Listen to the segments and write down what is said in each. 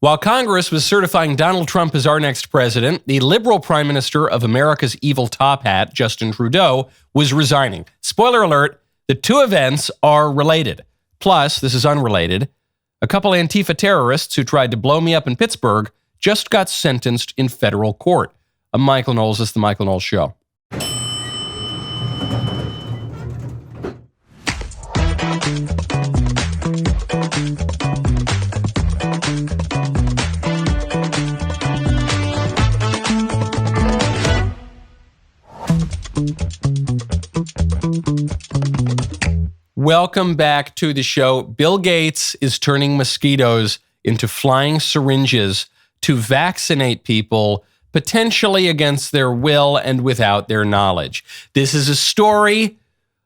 While Congress was certifying Donald Trump as our next president, the liberal prime minister of America's evil top hat, Justin Trudeau, was resigning. Spoiler alert, the two events are related. Plus, this is unrelated, a couple Antifa terrorists who tried to blow me up in Pittsburgh just got sentenced in federal court. I'm Michael Knowles. This is The Michael Knowles Show. Welcome back to the show. Bill Gates is turning mosquitoes into flying syringes to vaccinate people, potentially against their will and without their knowledge. This is a story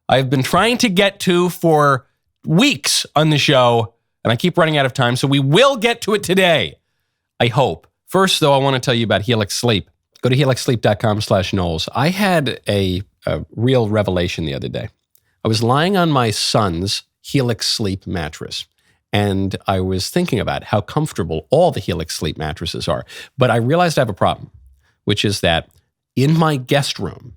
I've been trying to get to for weeks on the show, and I keep running out of time, so we will get to it today, I hope. First, though, I want to tell you about Helix Sleep. Go to helixsleep.com/Knowles. I had a real revelation the other day. I was lying on my son's Helix Sleep mattress, and I was thinking about how comfortable all the Helix Sleep mattresses are. But I realized I have a problem, which is that in my guest room,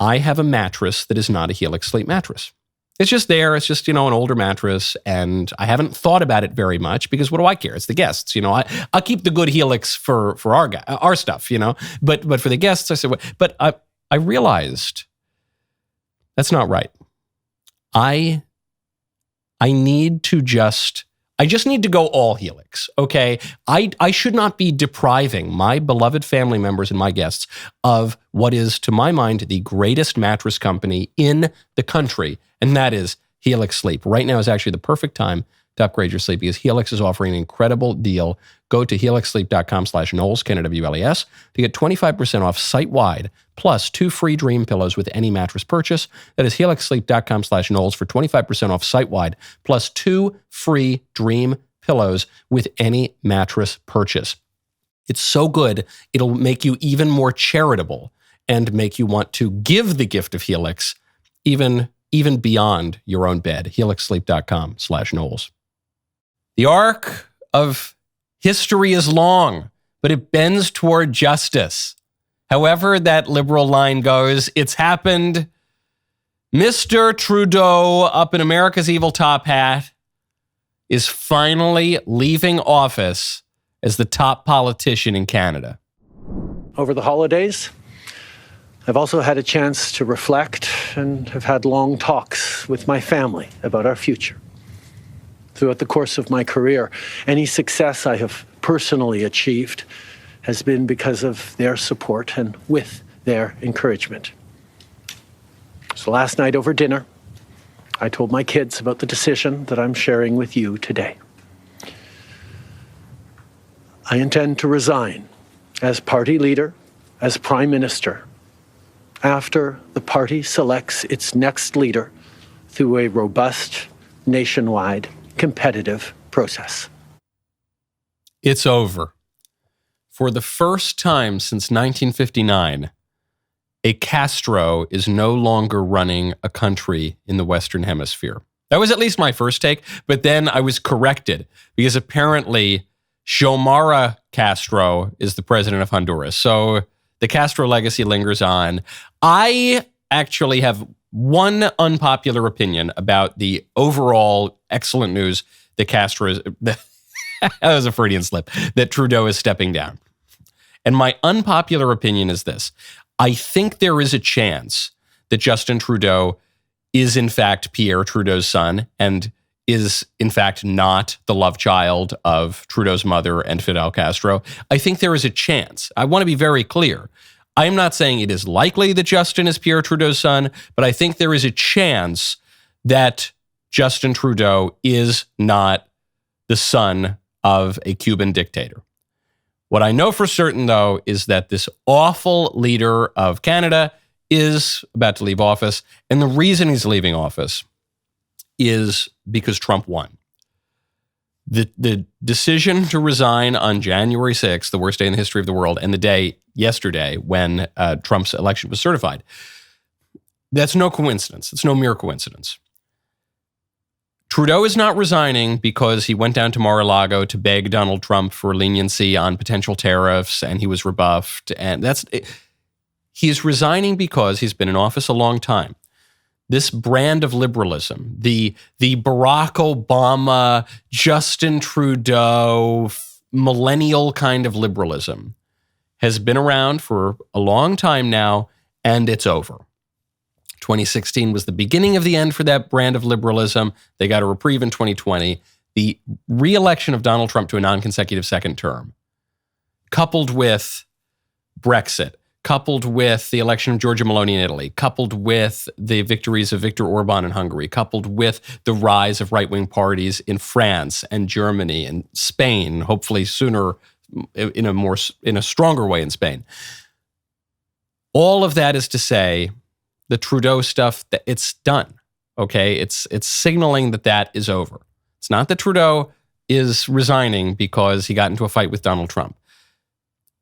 I have a mattress that is not a Helix Sleep mattress. It's just there. It's just, an older mattress, and I haven't thought about it very much because what do I care? It's the guests. I'll keep the good Helix for our stuff, But for the guests, I said, but I realized that's not right. I just need to go all Helix, okay? I should not be depriving my beloved family members and my guests of what is, to my mind, the greatest mattress company in the country, and that is Helix Sleep. Right now is actually the perfect time to upgrade your sleep because Helix is offering an incredible deal. Go to helixsleep.com/Knowles, K-N-W-L-E-S, to get 25% off site-wide, plus 2 free dream pillows with any mattress purchase. That is helixsleep.com/Knowles for 25% off site-wide, plus 2 free dream pillows with any mattress purchase. It's so good, it'll make you even more charitable and make you want to give the gift of Helix even beyond your own bed. helixsleep.com/Knowles. The arc of history is long, but it bends toward justice. However that liberal line goes, it's happened. Mr. Trudeau, up in America's evil top hat, is finally leaving office as the top politician in Canada. Over the holidays, I've also had a chance to reflect and have had long talks with my family about our future. Throughout the course of my career, any success I have personally achieved has been because of their support and with their encouragement. So last night over dinner, I told my kids about the decision that I'm sharing with you today. I intend to resign as party leader, as prime minister, after the party selects its next leader through a robust, nationwide, competitive process. It's over. For the first time since 1959, a Castro is no longer running a country in the Western Hemisphere. That was at least my first take, but then I was corrected because apparently Xiomara Castro is the president of Honduras. So the Castro legacy lingers on. I actually have one unpopular opinion about the overall excellent news that Castro is, that was a Freudian slip, that Trudeau is stepping down. And my unpopular opinion is this. I think there is a chance that Justin Trudeau is in fact Pierre Trudeau's son and is in fact not the love child of Trudeau's mother and Fidel Castro. I think there is a chance. I want to be very clear. I'm not saying it is likely that Justin is Pierre Trudeau's son, but I think there is a chance that Justin Trudeau is not the son of a Cuban dictator. What I know for certain, though, is that this awful leader of Canada is about to leave office. And the reason he's leaving office is because Trump won. The decision to resign on January 6th, the worst day in the history of the world, and the day yesterday when Trump's election was certified, that's no coincidence. It's no mere coincidence. Trudeau is not resigning because he went down to Mar-a-Lago to beg Donald Trump for leniency on potential tariffs, and he was rebuffed. And he's resigning because he's been in office a long time. This brand of liberalism, the Barack Obama, Justin Trudeau, millennial kind of liberalism, has been around for a long time now, and it's over. 2016 was the beginning of the end for that brand of liberalism. They got a reprieve in 2020. The re-election of Donald Trump to a non-consecutive second term, coupled with Brexit, coupled with the election of Giorgia Meloni in Italy, coupled with the victories of Viktor Orban in Hungary, coupled with the rise of right-wing parties in France and Germany and Spain, hopefully sooner in a stronger way in Spain. All of that is to say, the Trudeau stuff, it's done, okay? It's signaling that is over. It's not that Trudeau is resigning because he got into a fight with Donald Trump.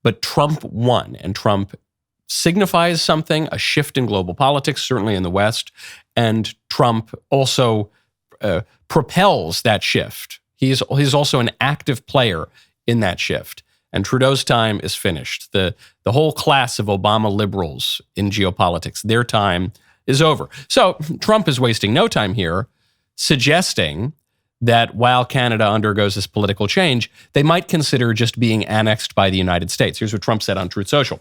But Trump won, and Trump signifies something, a shift in global politics, certainly in the West, and Trump also propels that shift. He's also an active player in that shift. And Trudeau's time is finished. The whole class of Obama liberals in geopolitics, their time is over. So Trump is wasting no time here, suggesting that while Canada undergoes this political change, they might consider just being annexed by the United States. Here's what Trump said on Truth Social.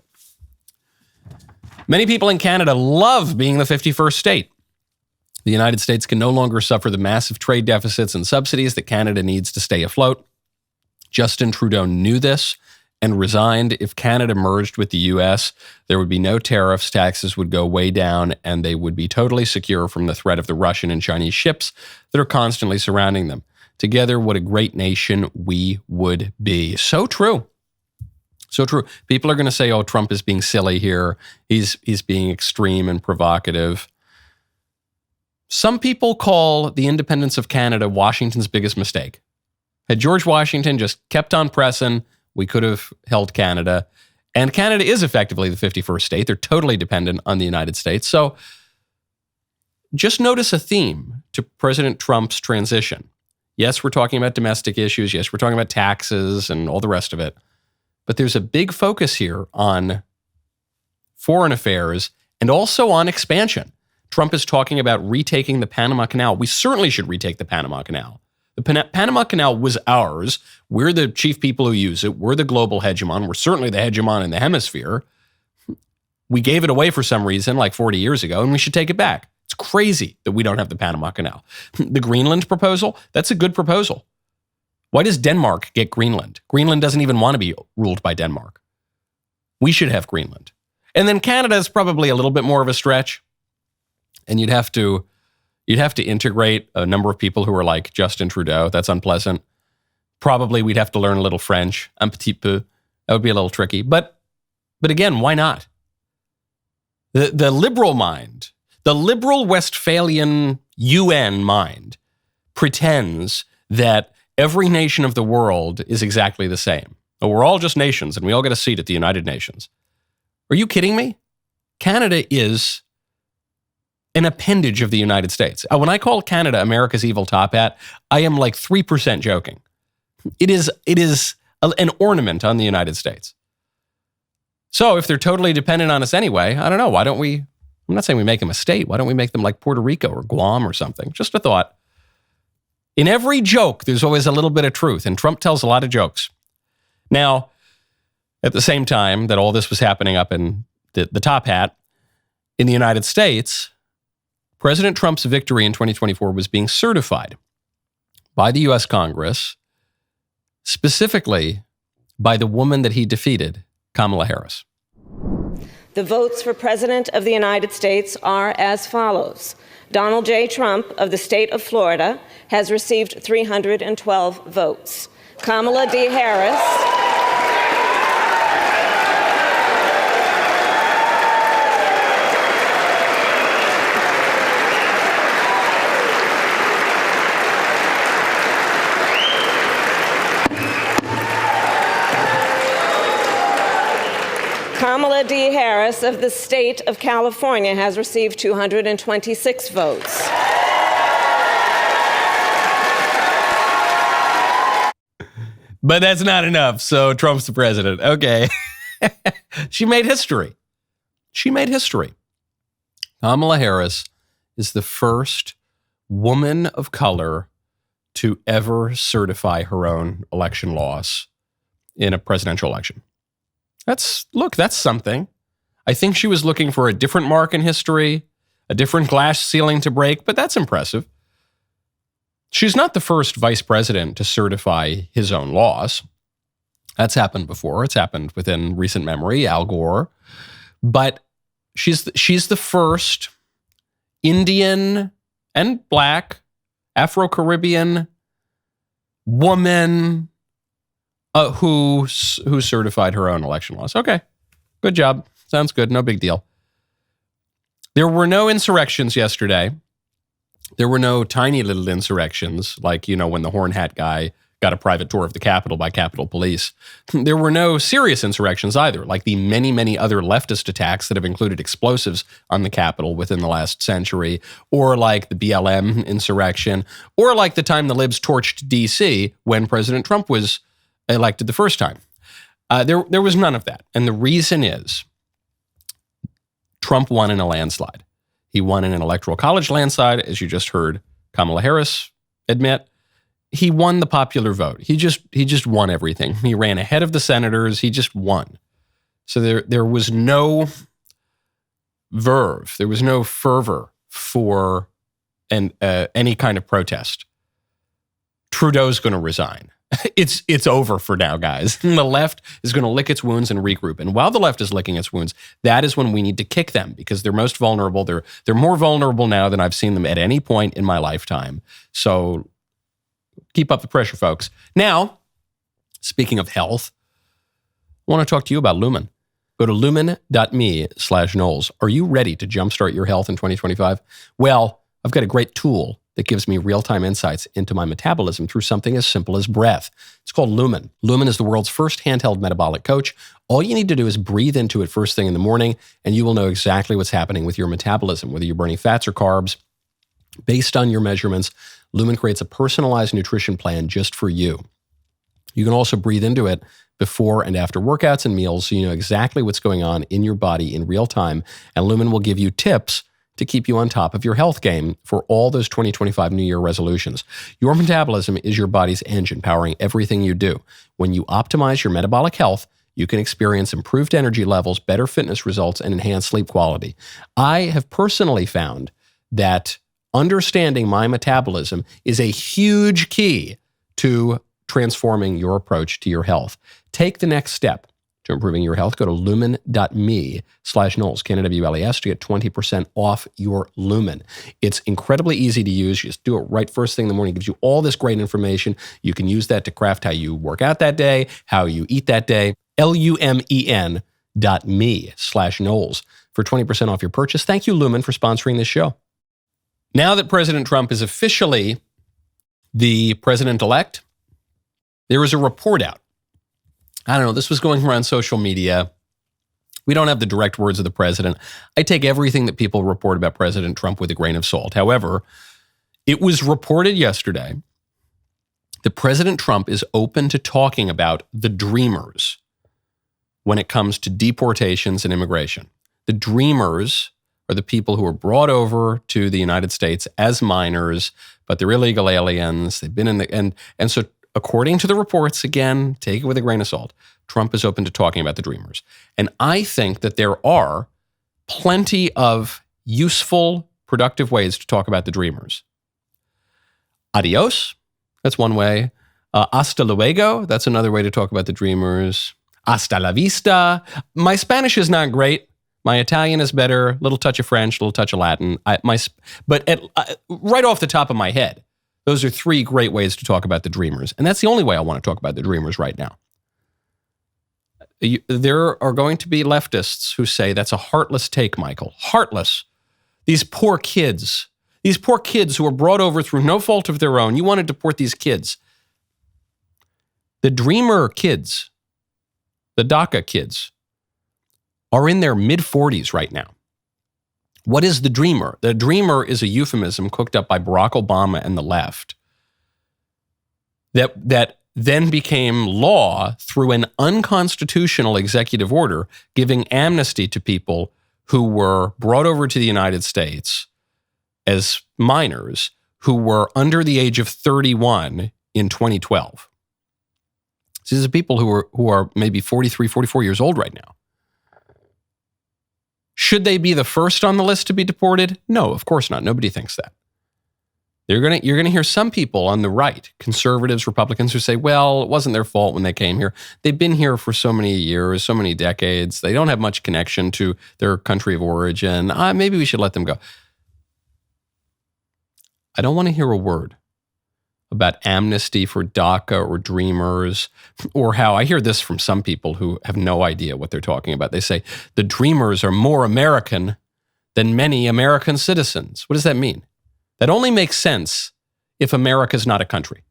Many people in Canada love being the 51st state. The United States can no longer suffer the massive trade deficits and subsidies that Canada needs to stay afloat. Justin Trudeau knew this and resigned. If Canada merged with the U.S., there would be no tariffs, taxes would go way down, and they would be totally secure from the threat of the Russian and Chinese ships that are constantly surrounding them. Together, what a great nation we would be. So true. So true. People are going to say, oh, Trump is being silly here. He's being extreme and provocative. Some people call the independence of Canada Washington's biggest mistake. Had George Washington just kept on pressing, we could have held Canada. And Canada is effectively the 51st state. They're totally dependent on the United States. So just notice a theme to President Trump's transition. Yes, we're talking about domestic issues. Yes, we're talking about taxes and all the rest of it. But there's a big focus here on foreign affairs and also on expansion. Trump is talking about retaking the Panama Canal. We certainly should retake the Panama Canal. The Panama Canal was ours. We're the chief people who use it. We're the global hegemon. We're certainly the hegemon in the hemisphere. We gave it away for some reason like 40 years ago, and we should take it back. It's crazy that we don't have the Panama Canal. The Greenland proposal, that's a good proposal. Why does Denmark get Greenland? Greenland doesn't even want to be ruled by Denmark. We should have Greenland. And then Canada is probably a little bit more of a stretch. And you'd have to integrate a number of people who are like Justin Trudeau. That's unpleasant. Probably we'd have to learn a little French, un petit peu. That would be a little tricky. But again, why not? The liberal mind, the liberal Westphalian UN mind pretends that every nation of the world is exactly the same. Oh, we're all just nations and we all get a seat at the United Nations. Are you kidding me? Canada is an appendage of the United States. When I call Canada America's evil top hat, I am like 3% joking. It is an ornament on the United States. So if they're totally dependent on us anyway, I don't know. Why don't we, I'm not saying we make them a state. Why don't we make them like Puerto Rico or Guam or something? Just a thought. In every joke, there's always a little bit of truth, and Trump tells a lot of jokes. Now, at the same time that all this was happening up in the top hat, in the United States, President Trump's victory in 2024 was being certified by the U.S. Congress, specifically by the woman that he defeated, Kamala Harris. The votes for President of the United States are as follows. Donald J. Trump of the state of Florida has received 312 votes. Kamala D. Harris Kamala D. Harris of the state of California has received 226 votes. But that's not enough, so Trump's the president. Okay. She made history. Kamala Harris is the first woman of color to ever certify her own election loss in a presidential election. That's something. I think she was looking for a different mark in history, a different glass ceiling to break, but that's impressive. She's not the first vice president to certify his own loss. That's happened before. It's happened within recent memory, Al Gore. But she's the first Indian and Black, Afro-Caribbean woman who certified her own election loss. Okay, good job. Sounds good. No big deal. There were no insurrections yesterday. There were no tiny little insurrections like, when the horn hat guy got a private tour of the Capitol by Capitol Police. There were no serious insurrections either, like the many, many other leftist attacks that have included explosives on the Capitol within the last century, or like the BLM insurrection, or like the time the libs torched D.C. when President Trump was elected the first time. There was none of that. And the reason is Trump won in a landslide. He won in an electoral college landslide, as you just heard Kamala Harris admit. He won the popular vote. He just won everything. He ran ahead of the senators. He just won. So there was no verve. There was no fervor for any kind of protest. Trudeau's going to resign. It's over for now, guys. The left is going to lick its wounds and regroup. And while the left is licking its wounds, that is when we need to kick them because they're most vulnerable. They're more vulnerable now than I've seen them at any point in my lifetime. So keep up the pressure, folks. Now, speaking of health, I want to talk to you about Lumen. Go to lumen.me/Knowles. Are you ready to jumpstart your health in 2025? Well, I've got a great tool that gives me real-time insights into my metabolism through something as simple as breath. It's called Lumen. Lumen is the world's first handheld metabolic coach. All you need to do is breathe into it first thing in the morning, and you will know exactly what's happening with your metabolism, whether you're burning fats or carbs. Based on your measurements, Lumen creates a personalized nutrition plan just for you. You can also breathe into it before and after workouts and meals so you know exactly what's going on in your body in real time, and Lumen will give you tips to keep you on top of your health game for all those 2025 New Year resolutions. Your metabolism is your body's engine powering everything you do. When you optimize your metabolic health, you can experience improved energy levels, better fitness results, and enhanced sleep quality. I have personally found that understanding my metabolism is a huge key to transforming your approach to your health. Take the next step to improving your health. Go to lumen.me/Knowles, KNWLES, to get 20% off your Lumen. It's incredibly easy to use. You just do it right first thing in the morning. It gives you all this great information. You can use that to craft how you work out that day, how you eat that day. lumen.me/Knowles for 20% off your purchase. Thank you, Lumen, for sponsoring this show. Now that President Trump is officially the president-elect, there is a report out. I don't know, this was going around social media. We don't have the direct words of the president. I take everything that people report about President Trump with a grain of salt. However, it was reported yesterday that President Trump is open to talking about the dreamers when it comes to deportations and immigration. The dreamers are the people who were brought over to the United States as minors, but they're illegal aliens. They've been in the, and so according to the reports, again, take it with a grain of salt, Trump is open to talking about the dreamers. And I think that there are plenty of useful, productive ways to talk about the dreamers. Adios, that's one way. Hasta luego, that's another way to talk about the dreamers. Hasta la vista. My Spanish is not great. My Italian is better. Little touch of French, little touch of Latin. Right off the top of my head, those are three great ways to talk about the dreamers. And that's the only way I want to talk about the dreamers right now. There are going to be leftists who say that's a heartless take, Michael. Heartless. These poor kids who were brought over through no fault of their own. You want to deport these kids. The dreamer kids, the DACA kids, are in their mid-40s right now. What is the dreamer? The dreamer is a euphemism cooked up by Barack Obama and the left that then became law through an unconstitutional executive order giving amnesty to people who were brought over to the United States as minors who were under the age of 31 in 2012. So these are people who are maybe 43, 44 years old right now. Should they be the first on the list to be deported? No, of course not. Nobody thinks that. You're going to hear some people on the right, conservatives, Republicans, who say, well, it wasn't their fault when they came here. They've been here for so many years, so many decades. They don't have much connection to their country of origin. Maybe we should let them go. I don't want to hear a word about amnesty for DACA or Dreamers, or how I hear this from some people who have no idea what they're talking about. They say the Dreamers are more American than many American citizens. What does that mean? That only makes sense if America's not a country.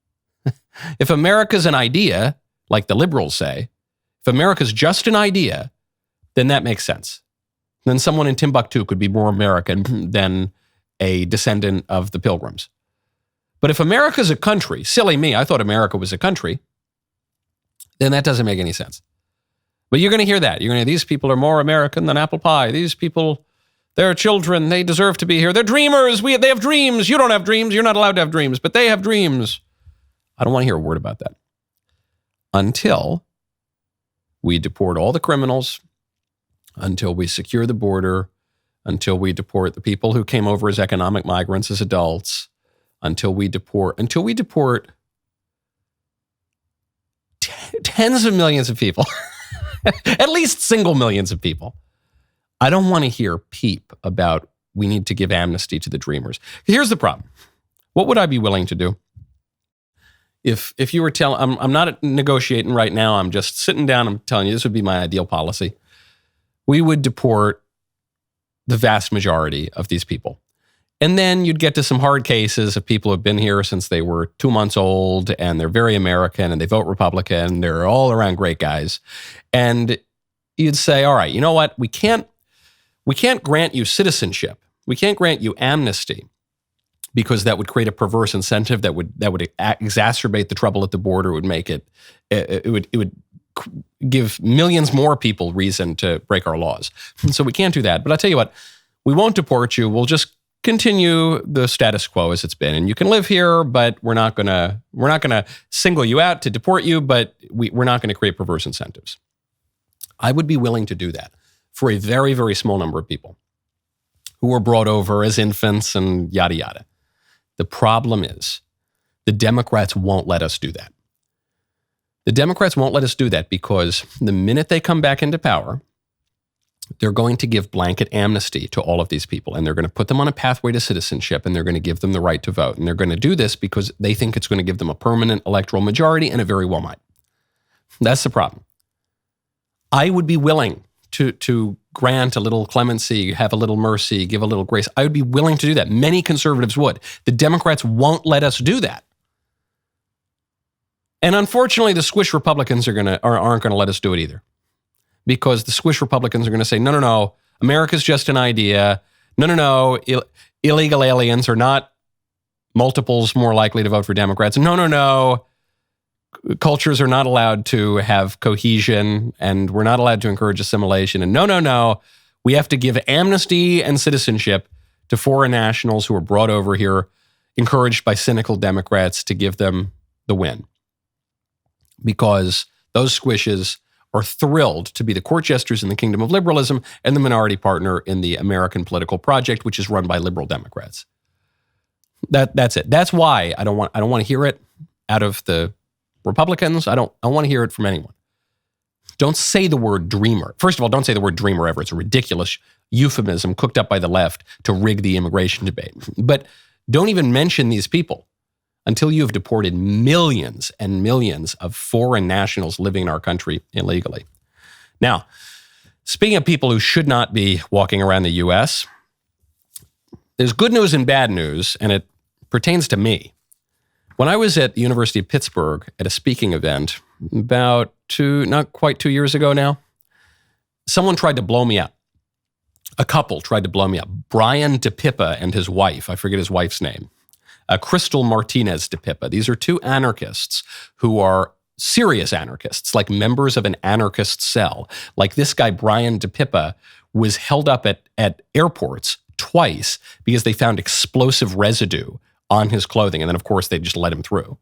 If America's an idea, like the liberals say, if America's just an idea, then that makes sense. Then someone in Timbuktu could be more American than a descendant of the Pilgrims. But if America's a country, silly me, I thought America was a country, then that doesn't make any sense. But you're going to hear that. You're going to hear these people are more American than apple pie. These people, they're children. They deserve to be here. They're dreamers. They have dreams. You don't have dreams. You're not allowed to have dreams, but they have dreams. I don't want to hear a word about that until we deport all the criminals, until we secure the border, until we deport the people who came over as economic migrants as adults, until we deport tens of millions of people, at least single millions of people. I don't want to hear peep about we need to give amnesty to the dreamers. Here's the problem. What would I be willing to do? If you were telling, I'm not negotiating right now. I'm just sitting down. I'm telling you, this would be my ideal policy. We would deport the vast majority of these people. And then you'd get to some hard cases of people who have been here since they were 2 months old and they're very American and they vote Republican. They're all around great guys. And you'd say, all right, you know what? We can't grant you citizenship. We can't grant you amnesty because that would create a perverse incentive that would exacerbate the trouble at the border. It would make it would give millions more people reason to break our laws. So we can't do that. But I'll tell you what, we won't deport you. We'll just continue the status quo as it's been. And you can live here, but we're not gonna single you out to deport you, but we're not gonna create perverse incentives. I would be willing to do that for a very, very small number of people who were brought over as infants and yada, yada. The problem is the Democrats won't let us do that. The Democrats won't let us do that because the minute they come back into power, they're going to give blanket amnesty to all of these people, and they're going to put them on a pathway to citizenship, and they're going to give them the right to vote. And they're going to do this because they think it's going to give them a permanent electoral majority, and it very well might. That's the problem. I would be willing to grant a little clemency, have a little mercy, give a little grace. I would be willing to do that. Many conservatives would. The Democrats won't let us do that. And unfortunately, the squish Republicans aren't going to let us do it either. Because the squish Republicans are going to say, no, America's just an idea. No, illegal aliens are not multiples more likely to vote for Democrats. No, cultures are not allowed to have cohesion, and we're not allowed to encourage assimilation. And no, we have to give amnesty and citizenship to foreign nationals who were brought over here, encouraged by cynical Democrats to give them the win. Because those squishes are thrilled to be the court jesters in the kingdom of liberalism and the minority partner in the American political project, which is run by liberal Democrats. That's it. That's why I don't want to hear it out of the Republicans. I don't want to hear it from anyone. Don't say the word dreamer. First of all, don't say the word dreamer ever. It's a ridiculous euphemism cooked up by the left to rig the immigration debate. But don't even mention these people until you have deported millions and millions of foreign nationals living in our country illegally. Now, speaking of people who should not be walking around the U.S., there's good news and bad news, and it pertains to me. When I was at the University of Pittsburgh at a speaking event about not quite 2 years ago now, someone tried to blow me up. A couple tried to blow me up. Brian DePippa and his wife, I forget his wife's name, Crystal Martinez DePippa. These are two anarchists who are serious anarchists, like members of an anarchist cell. Like this guy, Brian DePippa, was held up at airports twice because they found explosive residue on his clothing. And then, of course, they just let him through.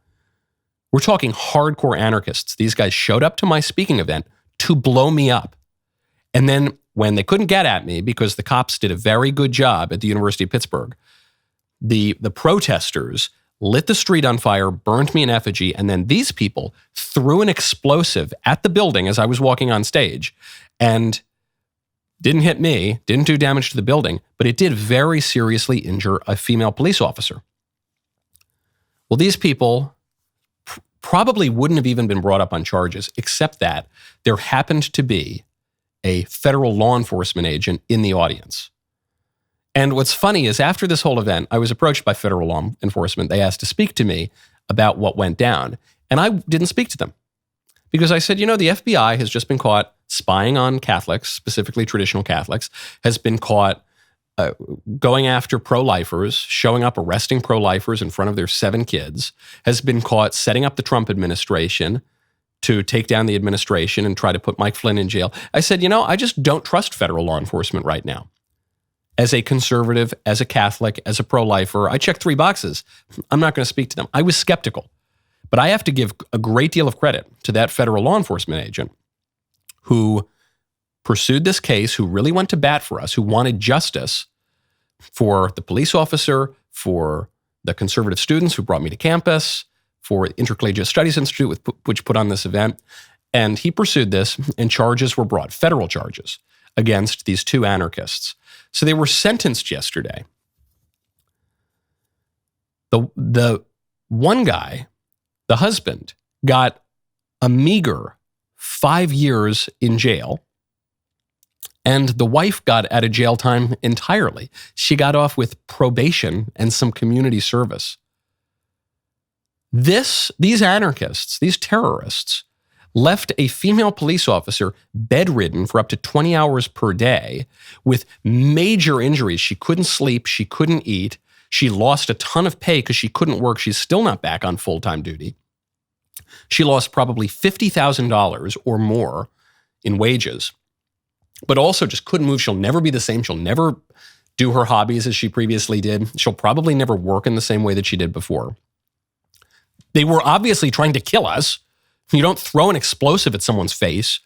We're talking hardcore anarchists. These guys showed up to my speaking event to blow me up. And then when they couldn't get at me because the cops did a very good job at the University of Pittsburgh, the protesters lit the street on fire, burned me in effigy, and then these people threw an explosive at the building as I was walking on stage and didn't hit me, didn't do damage to the building, but it did very seriously injure a female police officer. Well, these people probably wouldn't have even been brought up on charges, except that there happened to be a federal law enforcement agent in the audience. And what's funny is after this whole event, I was approached by federal law enforcement. They asked to speak to me about what went down. And I didn't speak to them because I said, the FBI has just been caught spying on Catholics, specifically traditional Catholics, has been caught going after pro-lifers, showing up, arresting pro-lifers in front of their 7 kids, has been caught setting up the Trump administration to take down the administration and try to put Mike Flynn in jail. I said, I just don't trust federal law enforcement right now. As a conservative, as a Catholic, as a pro-lifer, I checked 3 boxes. I'm not going to speak to them. I was skeptical. But I have to give a great deal of credit to that federal law enforcement agent who pursued this case, who really went to bat for us, who wanted justice for the police officer, for the conservative students who brought me to campus, for Intercollegiate Studies Institute, which put on this event. And he pursued this, and charges were brought, federal charges, against these 2 anarchists. So they were sentenced yesterday. The one guy, the husband, got a meager 5 years in jail, and the wife got out of jail time entirely. She got off with probation and some community service. These anarchists, these terrorists, left a female police officer bedridden for up to 20 hours per day with major injuries. She couldn't sleep. She couldn't eat. She lost a ton of pay because she couldn't work. She's still not back on full-time duty. She lost probably $50,000 or more in wages, but also just couldn't move. She'll never be the same. She'll never do her hobbies as she previously did. She'll probably never work in the same way that she did before. They were obviously trying to kill us. You don't throw an explosive at someone's face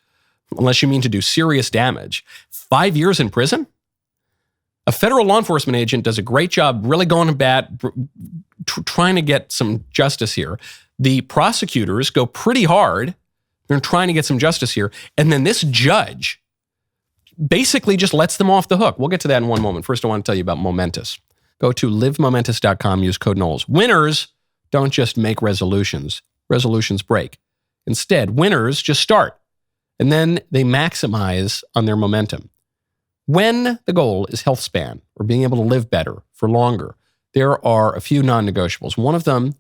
unless you mean to do serious damage. 5 years in prison? A federal law enforcement agent does a great job really going to bat, trying to get some justice here. The prosecutors go pretty hard. They're trying to get some justice here. And then this judge basically just lets them off the hook. We'll get to that in one moment. First, I want to tell you about Momentous. Go to livemomentous.com, use code Knowles. Winners don't just make resolutions. Resolutions break. Instead, winners just start, and then they maximize on their momentum. When the goal is health span, or being able to live better for longer, there are a few non-negotiables. One of them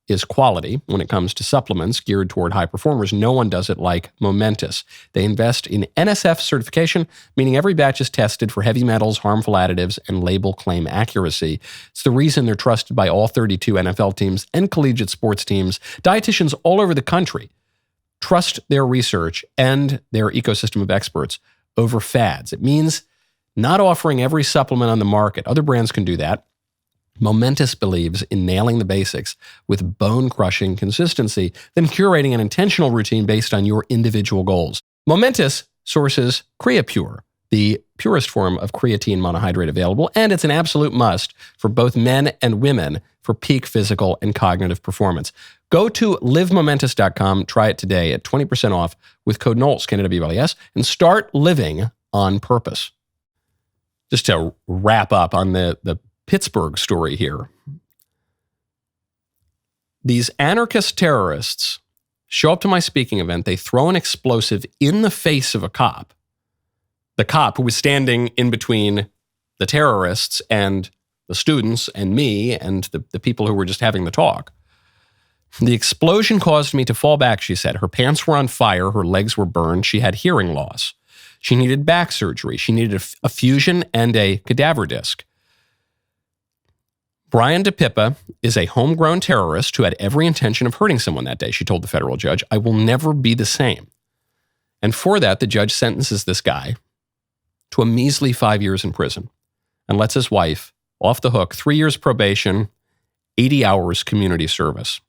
is quality when it comes to supplements geared toward high performers. No one does it like Momentous. They invest in NSF certification, meaning every batch is tested for heavy metals, harmful additives, and label claim accuracy. It's the reason they're trusted by all 32 NFL teams and collegiate sports teams. Dietitians all over the country trust their research and their ecosystem of experts over fads. It means not offering every supplement on the market. Other brands can do that. Momentous believes in nailing the basics with bone-crushing consistency, then curating an intentional routine based on your individual goals. Momentous sources CreaPure, the purest form of creatine monohydrate available, and it's an absolute must for both men and women for peak physical and cognitive performance. Go to livemomentous.com, try it today at 20% off with code Knowles, K-N-W-L-E-S, and start living on purpose. Just to wrap up on the Pittsburgh story here. These anarchist terrorists show up to my speaking event. They throw an explosive in the face of a cop. The cop who was standing in between the terrorists and the students and me and the people who were just having the talk. The explosion caused me to fall back, she said. Her pants were on fire. Her legs were burned. She had hearing loss. She needed back surgery. She needed a fusion and a cadaver disc. Brian DePippa is a homegrown terrorist who had every intention of hurting someone that day, she told the federal judge. I will never be the same. And for that, the judge sentences this guy to a measly 5 years in prison and lets his wife off the hook, 3 years probation, 80 hours community service.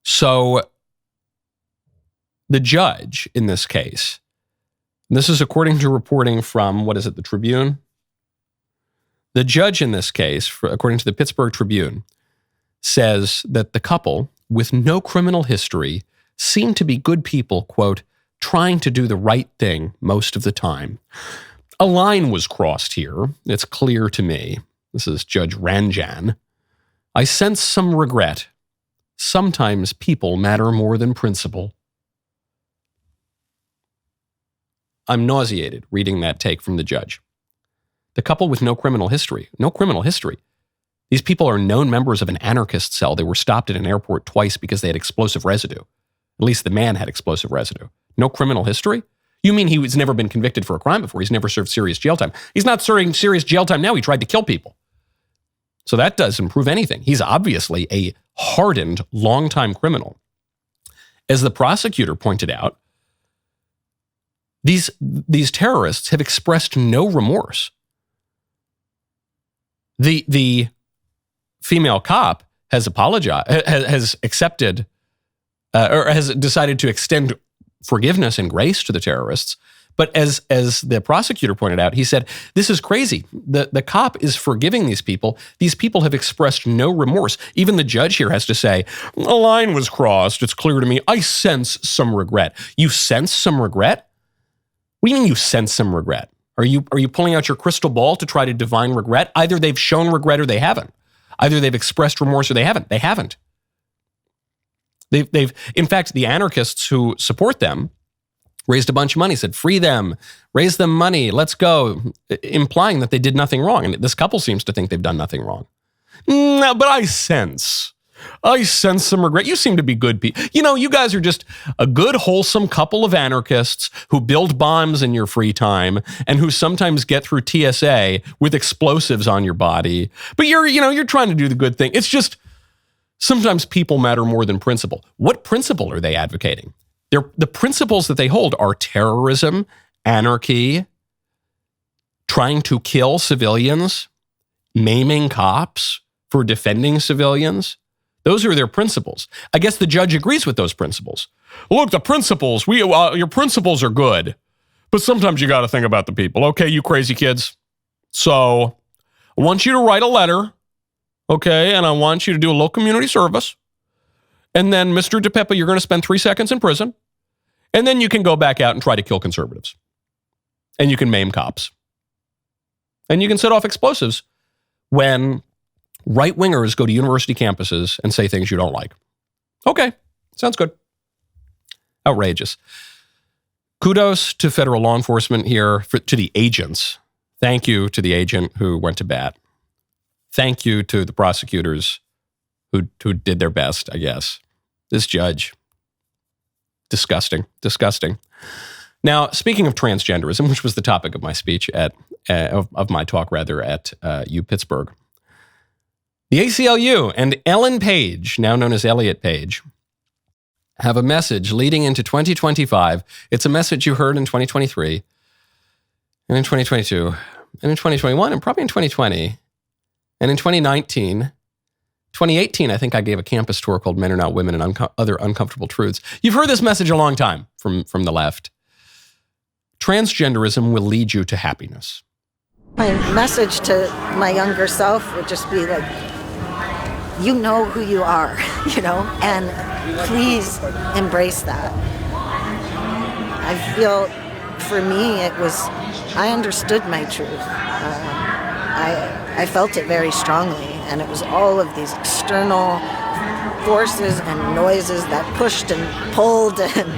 So the judge in this case, and this is according to reporting from, the Tribune? The judge in this case, according to the Pittsburgh Tribune, says that the couple with no criminal history seemed to be good people, quote, trying to do the right thing most of the time. A line was crossed here. It's clear to me. This is Judge Ranjan. I sense some regret. Sometimes people matter more than principle. I'm nauseated reading that take from the judge. The couple with no criminal history. No criminal history. These people are known members of an anarchist cell. They were stopped at an airport twice because they had explosive residue. At least the man had explosive residue. No criminal history? You mean he's never been convicted for a crime before? He's never served serious jail time. He's not serving serious jail time now. He tried to kill people. So that doesn't prove anything. He's obviously a hardened, longtime criminal. As the prosecutor pointed out, these terrorists have expressed no remorse. The female cop has apologized, has accepted, or has decided to extend forgiveness and grace to the terrorists. But as the prosecutor pointed out, he said, this is crazy. The cop is forgiving these people. These people have expressed no remorse. Even the judge here has to say, a line was crossed. It's clear to me. I sense some regret. You sense some regret? What do you mean you sense some regret? Are you pulling out your crystal ball to try to divine regret? Either they've shown regret or they haven't. Either they've expressed remorse or they haven't. They haven't. They've in fact, the anarchists who support them raised a bunch of money, said, free them, raise them money, let's go, implying that they did nothing wrong. And this couple seems to think they've done nothing wrong. No, but I sense some regret. You seem to be good people. You know, you guys are just a good, wholesome couple of anarchists who build bombs in your free time and who sometimes get through TSA with explosives on your body. But you're trying to do the good thing. It's just sometimes people matter more than principle. What principle are they advocating? The principles that they hold are terrorism, anarchy, trying to kill civilians, maiming cops for defending civilians. Those are their principles. I guess the judge agrees with those principles. Look, the principles, your principles are good, but sometimes you got to think about the people. Okay, you crazy kids. So I want you to write a letter, okay, and I want you to do a little community service. And then, Mr. DePippa, you're going to spend 3 seconds in prison. And then you can go back out and try to kill conservatives. And you can maim cops. And you can set off explosives when right-wingers go to university campuses and say things you don't like. Okay, sounds good. Outrageous. Kudos to federal law enforcement here, to the agents. Thank you to the agent who went to bat. Thank you to the prosecutors who did their best, I guess. This judge, disgusting. Now, speaking of transgenderism, which was the topic of my speech of my talk at U Pittsburgh, the ACLU and Ellen Page, now known as Elliot Page, have a message leading into 2025. It's a message you heard in 2023, and in 2022, and in 2021, and probably in 2020, and in 2019. 2018, I think I gave a campus tour called Men Are Not Women and Other Uncomfortable Truths. You've heard this message a long time from the left. Transgenderism will lead you to happiness. My message to my younger self would just be like, you know who you are, and please embrace that. I feel for me, I understood my truth. I felt it very strongly, and it was all of these external forces and noises that pushed and pulled and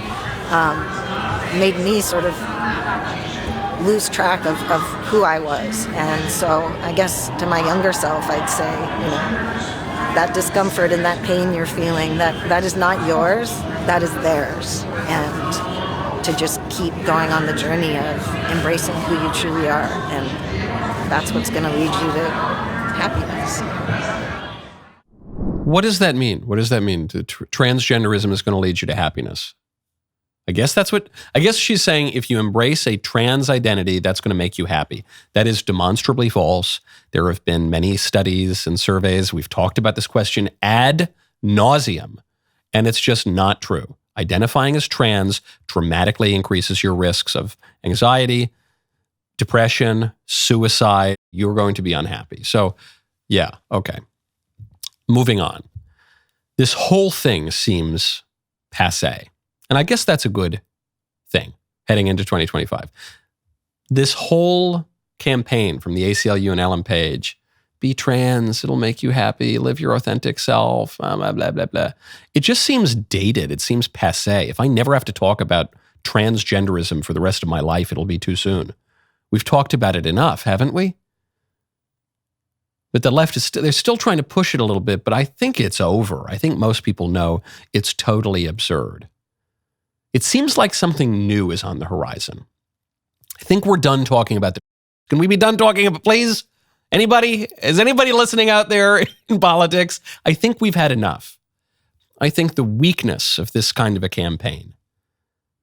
made me sort of lose track of who I was. And so I guess to my younger self, I'd say, that discomfort and that pain you're feeling, that is not yours, that is theirs. And to just keep going on the journey of embracing who you truly are and that's what's going to lead you to happiness. What does that mean? What does that mean? Transgenderism is going to lead you to happiness. I guess she's saying if you embrace a trans identity, that's going to make you happy. That is demonstrably false. There have been many studies and surveys. We've talked about this question ad nauseum, and it's just not true. Identifying as trans dramatically increases your risks of anxiety, depression, suicide. You're going to be unhappy. So, yeah, okay. Moving on. This whole thing seems passé. And I guess that's a good thing heading into 2025. This whole campaign from the ACLU and Ellen Page, be trans, it'll make you happy, live your authentic self, blah, blah, blah, blah, blah. It just seems dated. It seems passé. If I never have to talk about transgenderism for the rest of my life, it'll be too soon. We've talked about it enough, haven't we? But the left is they're still trying to push it a little bit, but I think it's over. I think most people know it's totally absurd. It seems like something new is on the horizon. I think we're done talking about Can we be done talking about, please? Anybody? Is anybody listening out there in politics? I think we've had enough. I think the weakness of this kind of a campaign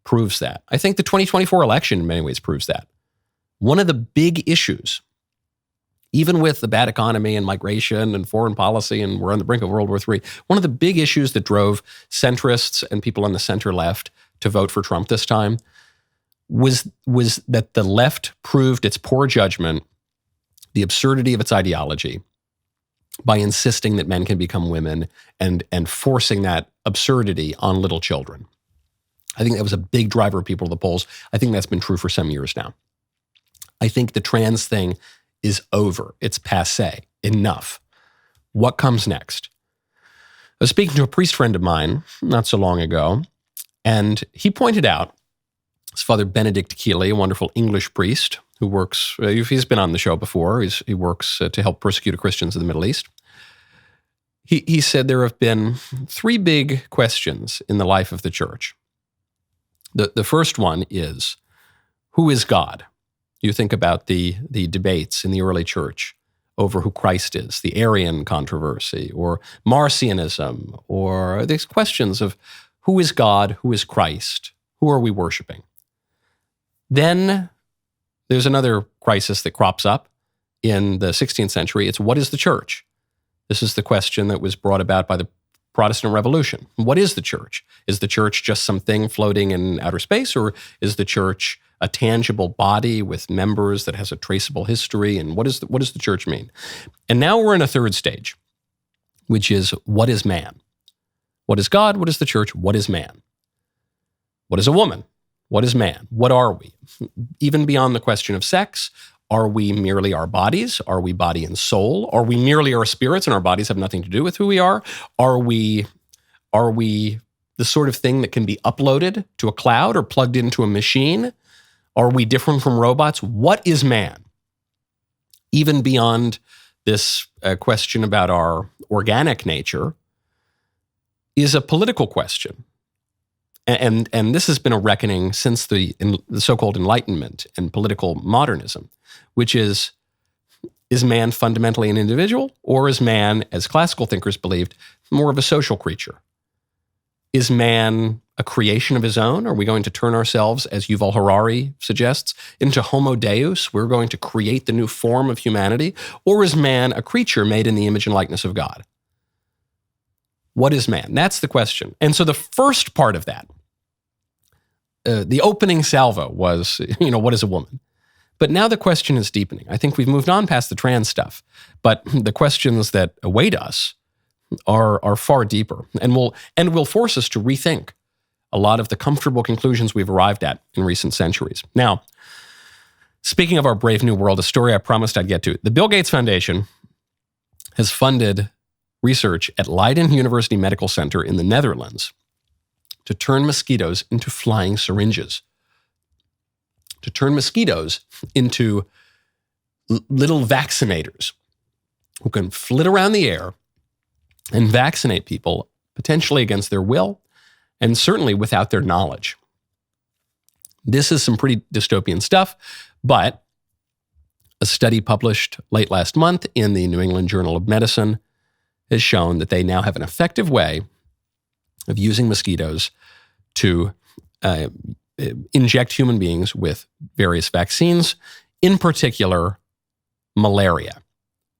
proves that. I think the 2024 election in many ways proves that. One of the big issues, even with the bad economy and migration and foreign policy, and we're on the brink of World War III, one of the big issues that drove centrists and people on the center left to vote for Trump this time was that the left proved its poor judgment, the absurdity of its ideology, by insisting that men can become women and forcing that absurdity on little children. I think that was a big driver of people to the polls. I think that's been true for some years now. I think the trans thing is over. It's passé. Enough. What comes next? I was speaking to a priest friend of mine not so long ago, and he pointed out, his Father Benedict Keeley, a wonderful English priest who works, he's been on the show before, he works to help persecuted Christians in the Middle East. He said there have been three big questions in the life of the church. The first one is, who is God? You think about the debates in the early church over who Christ is, the Arian controversy, or Marcionism, or these questions of who is God, who is Christ, who are we worshiping? Then there's another crisis that crops up in the 16th century. It's what is the church? This is the question that was brought about by the Protestant Revolution. What is the church? Is the church just something floating in outer space, or is the church a tangible body with members that has a traceable history? And what does the church mean? And now we're in a third stage, which is what is man? What is God? What is the church? What is man? What is a woman? What is man? What are we? Even beyond the question of sex, are we merely our bodies? Are we body and soul? Are we merely our spirits and our bodies have nothing to do with who we are? Are we the sort of thing that can be uploaded to a cloud or plugged into a machine? Are we different from robots? What is man? Even beyond this question about our organic nature is a political question. And this has been a reckoning since the so-called Enlightenment and political modernism, which is man fundamentally an individual, or is man, as classical thinkers believed, more of a social creature? Is man a creation of his own? Are we going to turn ourselves, as Yuval Harari suggests, into Homo Deus? We're going to create the new form of humanity? Or is man a creature made in the image and likeness of God? What is man? That's the question. And so the first part of that, the opening salvo was, what is a woman? But now the question is deepening. I think we've moved on past the trans stuff, but the questions that await us are far deeper and will force us to rethink a lot of the comfortable conclusions we've arrived at in recent centuries. Now, speaking of our brave new world, a story I promised I'd get to. The Bill Gates Foundation has funded research at Leiden University Medical Center in the Netherlands to turn mosquitoes into flying syringes, to turn mosquitoes into little vaccinators who can flit around the air and vaccinate people potentially against their will and certainly without their knowledge. This is some pretty dystopian stuff, but A study published late last month in the New England Journal of Medicine has shown that they now have an effective way of using mosquitoes to inject human beings with various vaccines, in particular malaria,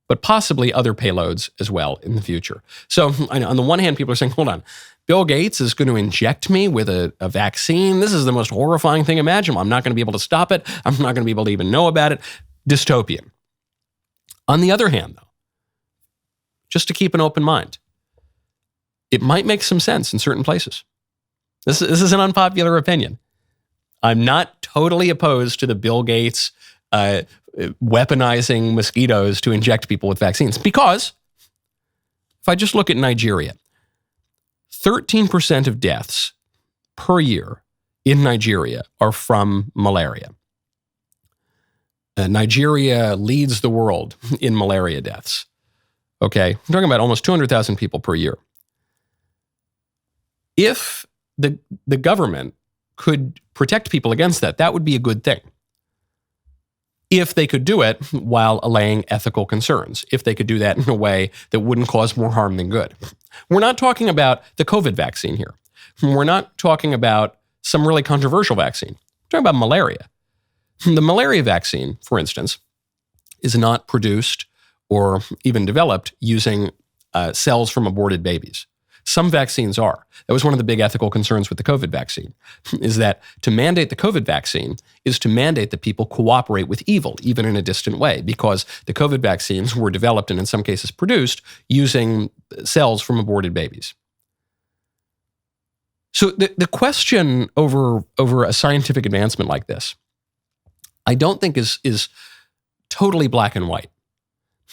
but possibly other payloads as well in the future. So on the one hand, people are saying, hold on, Bill Gates is going to inject me with a vaccine. This is the most horrifying thing imaginable. I'm not going to be able to stop it. I'm not going to be able to even know about it. Dystopian. On the other hand, though, just to keep an open mind, it might make some sense in certain places. This is an unpopular opinion. I'm not totally opposed to the Bill Gates weaponizing mosquitoes to inject people with vaccines, because if I just look at Nigeria, 13% of deaths per year in Nigeria are from malaria. Nigeria leads the world in malaria deaths. Okay, I'm talking about almost 200,000 people per year. If the government could protect people against that, that would be a good thing. If they could do it while allaying ethical concerns, if they could do that in a way that wouldn't cause more harm than good. We're not talking about the COVID vaccine here. We're not talking about some really controversial vaccine. We're talking about malaria. The malaria vaccine, for instance, is not produced or even developed using cells from aborted babies. Some vaccines are. That was one of the big ethical concerns with the COVID vaccine, is that to mandate the COVID vaccine is to mandate that people cooperate with evil, even in a distant way, because the COVID vaccines were developed and in some cases produced using cells from aborted babies. So the question over a scientific advancement like this, I don't think is totally black and white.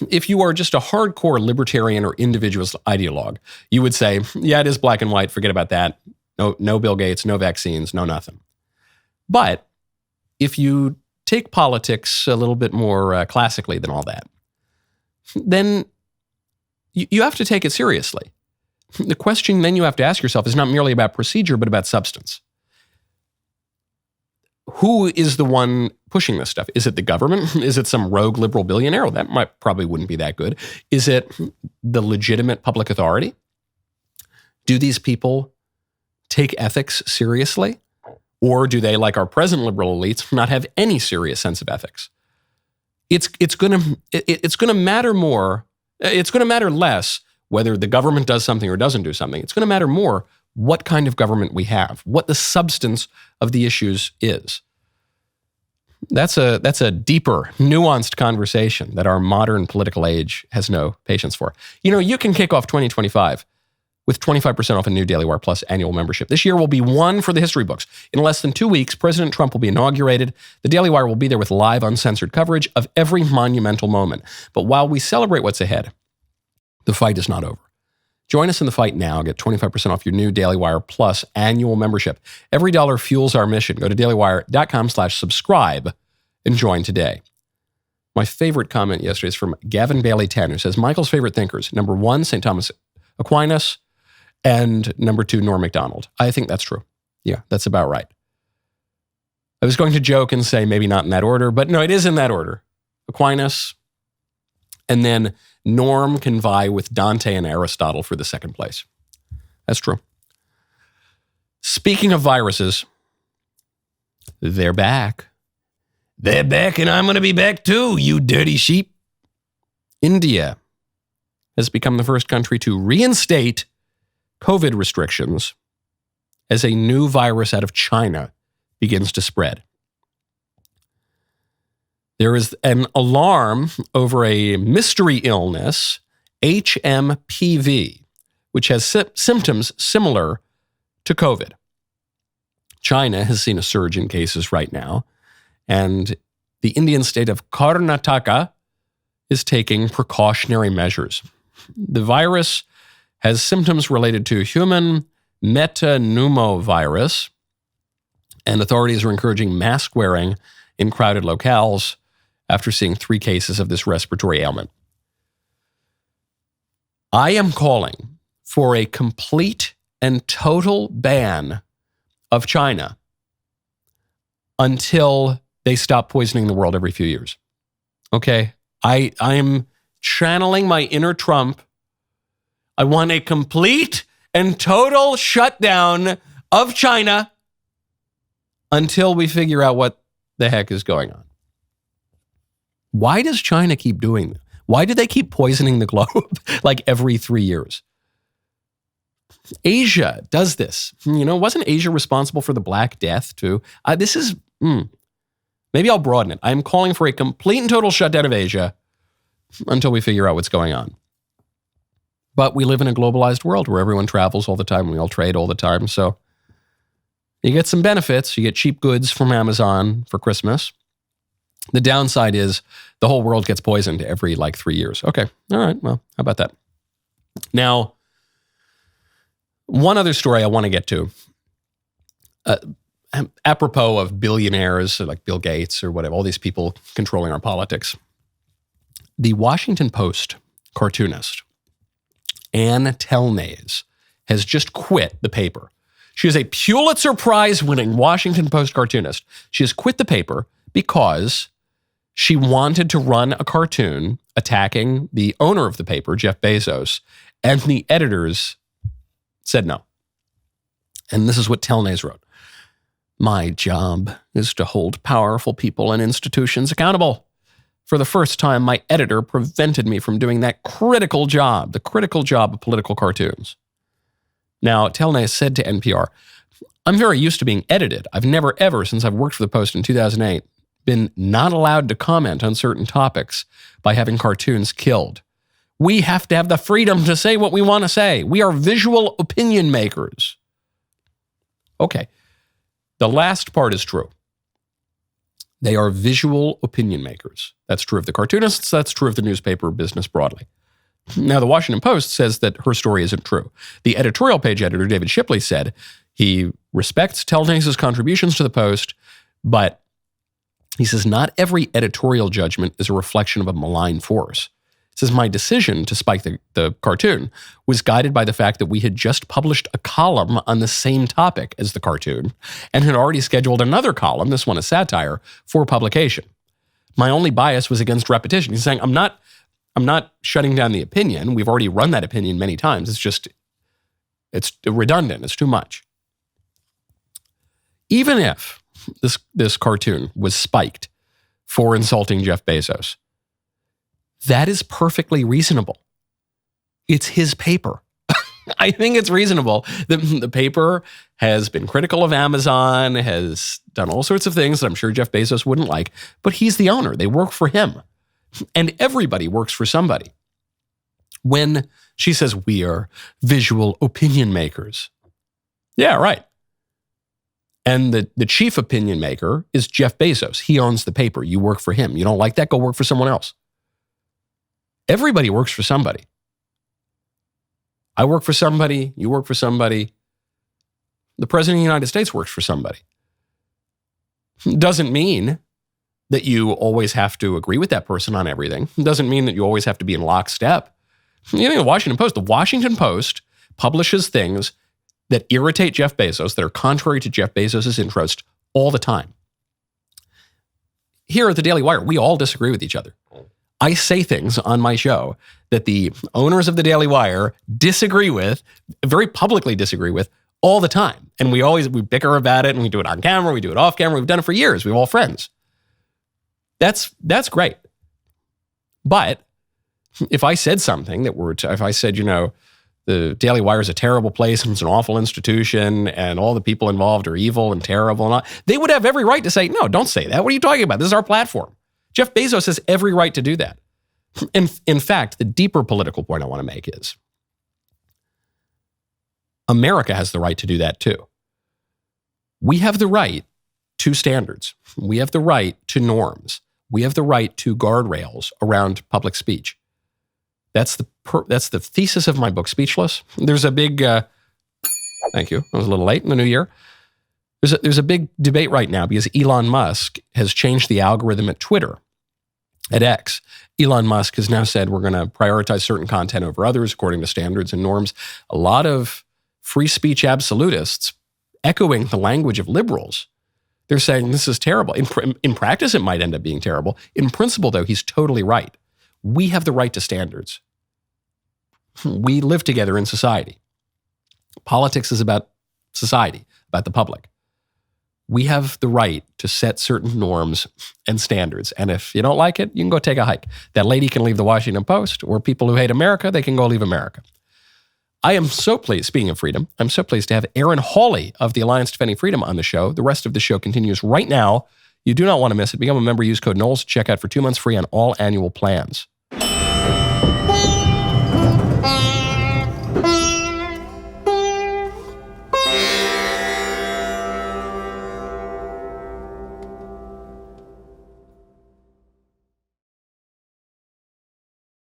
If you are just a hardcore libertarian or individualist ideologue, you would say, yeah, it is black and white, forget about that. No Bill Gates, no vaccines, no nothing. But if you take politics a little bit more classically than all that, then you have to take it seriously. The question then you have to ask yourself is not merely about procedure, but about substance. Who is the one pushing this stuff? Is it the government? Is it some rogue liberal billionaire? Well, that probably wouldn't be that good. Is it the legitimate public authority? Do these people take ethics seriously? Or do they, like our present liberal elites, not have any serious sense of ethics? It's going to matter more. It's going to matter less whether the government does something or doesn't do something. It's going to matter more what kind of government we have, what the substance of the issues is. That's a deeper, nuanced conversation that our modern political age has no patience for. You know, you can kick off 2025 with 25% off a new DailyWire Plus annual membership. This year will be one for the history books. In less than 2 weeks, President Trump will be inaugurated. The DailyWire will be there with live, uncensored coverage of every monumental moment. But while we celebrate what's ahead, the fight is not over. Join us in the fight now. Get 25% off your new DailyWire Plus annual membership. Every dollar fuels our mission. Go to dailywire.com/subscribe and join today. My favorite comment yesterday is from Gavin Bailey 10, who says, Michael's favorite thinkers, number 1, St. Thomas Aquinas, and number 2, Norm Macdonald. I think that's true. Yeah, that's about right. I was going to joke and say maybe not in that order, but no, it is in that order. Aquinas, and then Norm can vie with Dante and Aristotle for the second place. That's true. Speaking of viruses, they're back. They're back, and I'm going to be back too, you dirty sheep. India has become the first country to reinstate COVID restrictions as a new virus out of China begins to spread. There is an alarm over a mystery illness, HMPV, which has symptoms similar to COVID. China has seen a surge in cases right now, and the Indian state of Karnataka is taking precautionary measures. The virus has symptoms related to human metapneumovirus, and authorities are encouraging mask wearing in crowded locales after seeing 3 cases of this respiratory ailment. I am calling for a complete and total ban of China until they stop poisoning the world every few years. Okay? I'm channeling my inner Trump. I want a complete and total shutdown of China until we figure out what the heck is going on. Why does China keep doing that? Why do they keep poisoning the globe like every 3 years? Asia does this. Wasn't Asia responsible for the Black Death too? Maybe I'll broaden it. I'm calling for a complete and total shutdown of Asia until we figure out what's going on. But we live in a globalized world where everyone travels all the time. We all trade all the time. So you get some benefits. You get cheap goods from Amazon for Christmas. The downside is the whole world gets poisoned every 3 years. Okay. All right. Well, how about that? Now, one other story I want to get to, apropos of billionaires like Bill Gates or whatever, all these people controlling our politics. The Washington Post cartoonist, Ann Telnaes, has just quit the paper. She is a Pulitzer Prize-winning Washington Post cartoonist. She has quit the paper because she wanted to run a cartoon attacking the owner of the paper, Jeff Bezos, and the editors said no. And this is what Telnaes wrote. My job is to hold powerful people and institutions accountable. For the first time, my editor prevented me from doing that critical job, the critical job of political cartoons. Now, Telnaes said to NPR, I'm very used to being edited. I've never ever, since I've worked for the Post in 2008, been not allowed to comment on certain topics by having cartoons killed. We have to have the freedom to say what we want to say. We are visual opinion makers. Okay. The last part is true. They are visual opinion makers. That's true of the cartoonists. That's true of the newspaper business broadly. Now, the Washington Post says that her story isn't true. The editorial page editor, David Shipley, said he respects Telnaes' contributions to the Post, but he says not every editorial judgment is a reflection of a malign force. He says my decision to spike the cartoon was guided by the fact that we had just published a column on the same topic as the cartoon and had already scheduled another column, this one a satire, for publication. My only bias was against repetition. He's saying, I'm not shutting down the opinion. We've already run that opinion many times. It's redundant. It's too much. Even if this cartoon was spiked for insulting Jeff Bezos, that is perfectly reasonable. It's his paper. I think it's reasonable. The paper has been critical of Amazon, has done all sorts of things that I'm sure Jeff Bezos wouldn't like, but he's the owner. They work for him. And everybody works for somebody. When she says we are visual opinion makers. Yeah, right. And the chief opinion maker is Jeff Bezos. He owns the paper. You work for him. You don't like that? Go work for someone else. Everybody works for somebody. I work for somebody. You work for somebody. The President of the United States works for somebody. Doesn't mean that you always have to agree with that person on everything. It doesn't mean that you always have to be in lockstep. The Washington Post publishes things that irritate Jeff Bezos, that are contrary to Jeff Bezos' interest all the time. Here at the Daily Wire, we all disagree with each other. I say things on my show that the owners of the Daily Wire disagree with, very publicly disagree with, all the time. And we bicker about it, and we do it on camera, we do it off camera. We've done it for years. We're all friends. That's great. But if I said something if I said, the Daily Wire is a terrible place and it's an awful institution and all the people involved are evil and terrible and all, they would have every right to say, no, don't say that. What are you talking about? This is our platform. Jeff Bezos has every right to do that. In fact, the deeper political point I want to make is America has the right to do that too. We have the right to standards. We have the right to norms. We have the right to guardrails around public speech. That's the thesis of my book, Speechless. There's a big, thank you, I was a little late in the new year. There's a big debate right now because Elon Musk has changed the algorithm at Twitter, at X. Elon Musk has now said we're going to prioritize certain content over others according to standards and norms. A lot of free speech absolutists, echoing the language of liberals, They're saying this is terrible. In practice, it might end up being terrible. In principle, though, he's totally right. We have the right to standards. We live together in society. Politics is about society, about the public. We have the right to set certain norms and standards. And if you don't like it, you can go take a hike. That lady can leave the Washington Post, or people who hate America, they can go leave America. I am so pleased, speaking of freedom, I'm so pleased to have Aaron Hawley of the Alliance Defending Freedom on the show. The rest of the show continues right now. You do not want to miss it. Become a member, use code Knowles, check out for 2 months free on all annual plans.